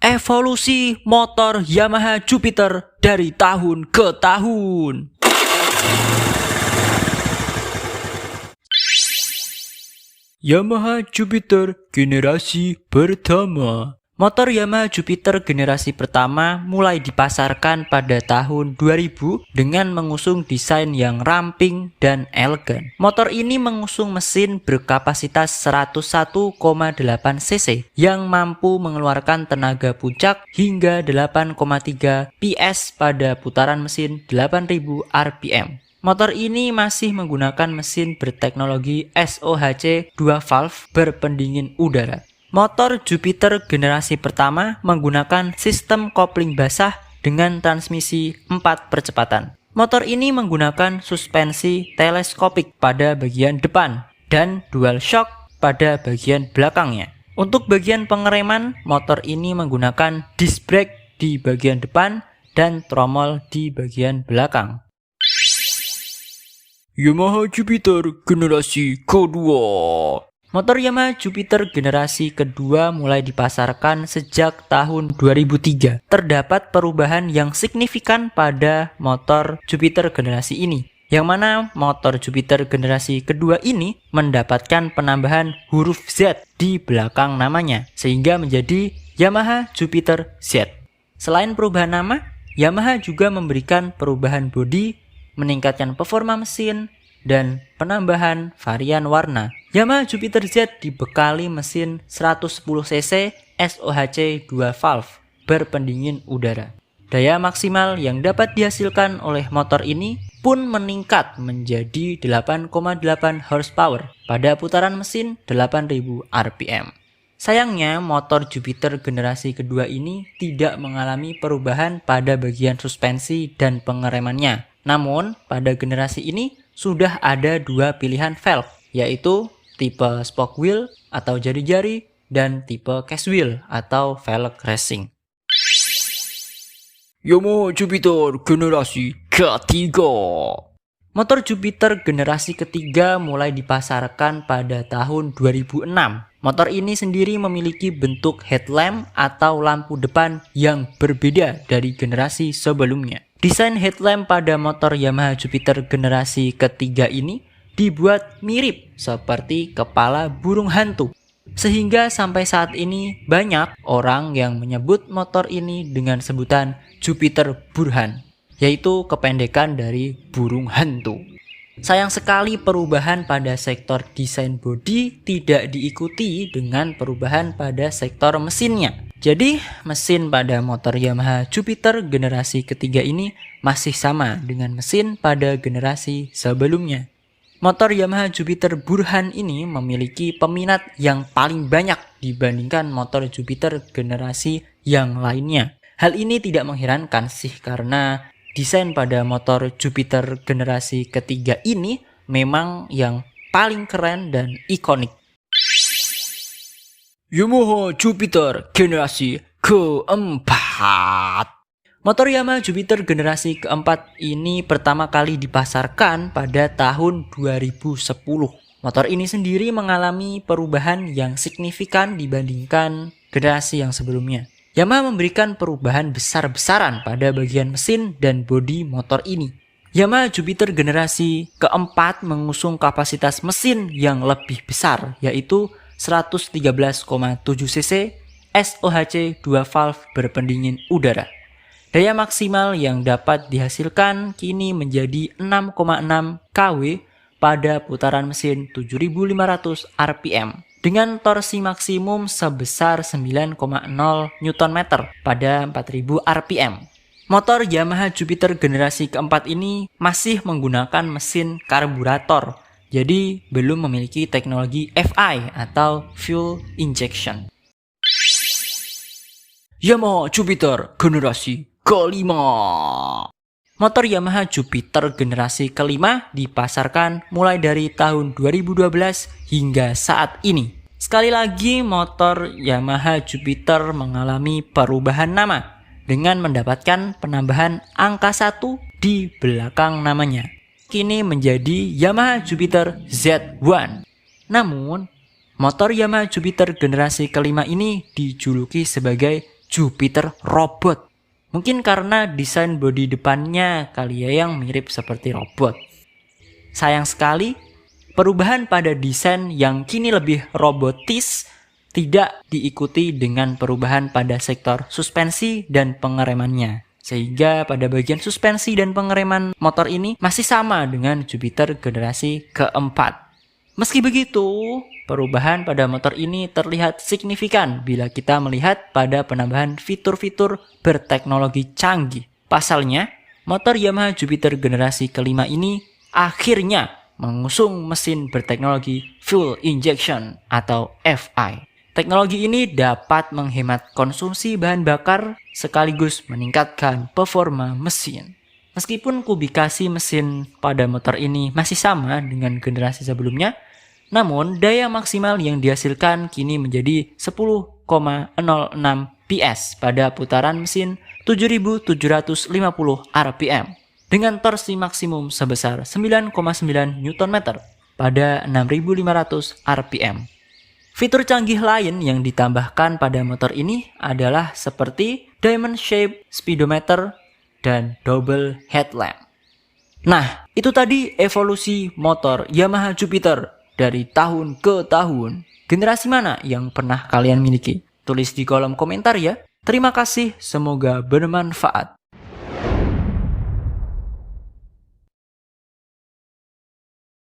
Evolusi motor Yamaha Jupiter dari tahun ke tahun. Yamaha Jupiter generasi pertama. Motor Yamaha Jupiter generasi pertama mulai dipasarkan pada tahun 2000 dengan mengusung desain yang ramping dan elegan. Motor ini mengusung mesin berkapasitas 101,8 cc yang mampu mengeluarkan tenaga puncak hingga 8,3 PS pada putaran mesin 8000 rpm. Motor ini masih menggunakan mesin berteknologi SOHC 2 valve berpendingin udara. Motor Jupiter generasi pertama menggunakan sistem kopling basah dengan transmisi 4 percepatan. Motor ini menggunakan suspensi teleskopik pada bagian depan dan dual shock pada bagian belakangnya. Untuk bagian pengereman, motor ini menggunakan disc brake di bagian depan dan tromol di bagian belakang. Yamaha Jupiter generasi kedua. Motor Yamaha Jupiter generasi kedua mulai dipasarkan sejak tahun 2003. Terdapat perubahan yang signifikan pada motor Jupiter generasi ini, yang mana motor Jupiter generasi kedua ini mendapatkan penambahan huruf Z di belakang namanya, sehingga menjadi Yamaha Jupiter Z. Selain perubahan nama, Yamaha juga memberikan perubahan bodi, meningkatkan performa mesin, dan penambahan varian warna. Yamaha Jupiter Z dibekali mesin 110cc SOHC 2 valve berpendingin udara. Daya maksimal yang dapat dihasilkan oleh motor ini pun meningkat menjadi 8,8 horsepower pada putaran mesin 8000 rpm. Sayangnya, motor Jupiter generasi kedua ini tidak mengalami perubahan pada bagian suspensi dan pengeremannya. Namun, pada generasi ini sudah ada dua pilihan valve, yaitu tipe spoke wheel atau jari-jari dan tipe cast wheel atau velg racing. Yamaha Jupiter generasi ketiga. Motor Jupiter generasi ketiga mulai dipasarkan pada tahun 2006. Motor ini sendiri memiliki bentuk headlamp atau lampu depan yang berbeda dari generasi sebelumnya. Desain headlamp pada motor Yamaha Jupiter generasi ketiga ini dibuat mirip seperti kepala burung hantu. Sehingga sampai saat ini banyak orang yang menyebut motor ini dengan sebutan Jupiter Burhan, yaitu kependekan dari burung hantu. Sayang sekali perubahan pada sektor desain bodi tidak diikuti dengan perubahan pada sektor mesinnya. Jadi, mesin pada motor Yamaha Jupiter generasi ketiga ini masih sama dengan mesin pada generasi sebelumnya. Motor Yamaha Jupiter Burhan ini memiliki peminat yang paling banyak dibandingkan motor Jupiter generasi yang lainnya. Hal ini tidak mengherankan sih, karena desain pada motor Jupiter generasi ketiga ini memang yang paling keren dan ikonik. Yamaha Jupiter generasi keempat. Motor Yamaha Jupiter generasi keempat ini pertama kali dipasarkan pada tahun 2010. Motor ini sendiri mengalami perubahan yang signifikan dibandingkan generasi yang sebelumnya. Yamaha memberikan perubahan besar-besaran pada bagian mesin dan bodi motor ini. Yamaha Jupiter generasi keempat mengusung kapasitas mesin yang lebih besar, yaitu 113,7 cc SOHC 2 valve berpendingin udara. Daya maksimal yang dapat dihasilkan kini menjadi 6,6 kW pada putaran mesin 7500 rpm dengan torsi maksimum sebesar 9,0 Nm pada 4000 rpm. Motor Yamaha Jupiter generasi keempat ini masih menggunakan mesin karburator, jadi belum memiliki teknologi FI atau fuel injection. Yamaha Jupiter generasi kelima. Motor Yamaha Jupiter generasi kelima dipasarkan mulai dari tahun 2012 hingga saat ini. Sekali lagi, motor Yamaha Jupiter mengalami perubahan nama dengan mendapatkan penambahan angka 1 di belakang namanya. Kini menjadi Yamaha Jupiter Z1. Namun, motor Yamaha Jupiter generasi kelima ini dijuluki sebagai Jupiter Robot. Mungkin karena desain bodi depannya kali ya yang mirip seperti robot. Sayang sekali, perubahan pada desain yang kini lebih robotis tidak diikuti dengan perubahan pada sektor suspensi dan pengeremannya. Sehingga pada bagian suspensi dan pengereman motor ini masih sama dengan Jupiter generasi keempat. Meski begitu, perubahan pada motor ini terlihat signifikan bila kita melihat pada penambahan fitur-fitur berteknologi canggih. Pasalnya, motor Yamaha Jupiter generasi kelima ini akhirnya mengusung mesin berteknologi fuel injection atau FI. Teknologi ini dapat menghemat konsumsi bahan bakar sekaligus meningkatkan performa mesin. Meskipun kubikasi mesin pada motor ini masih sama dengan generasi sebelumnya, namun daya maksimal yang dihasilkan kini menjadi 10,06 PS pada putaran mesin 7.750 RPM dengan torsi maksimum sebesar 9,9 Nm pada 6.500 RPM. Fitur canggih lain yang ditambahkan pada motor ini adalah seperti diamond shape speedometer dan double headlamp. Nah, itu tadi evolusi motor Yamaha Jupiter dari tahun ke tahun. Generasi mana yang pernah kalian miliki? Tulis di kolom komentar ya. Terima kasih, semoga bermanfaat.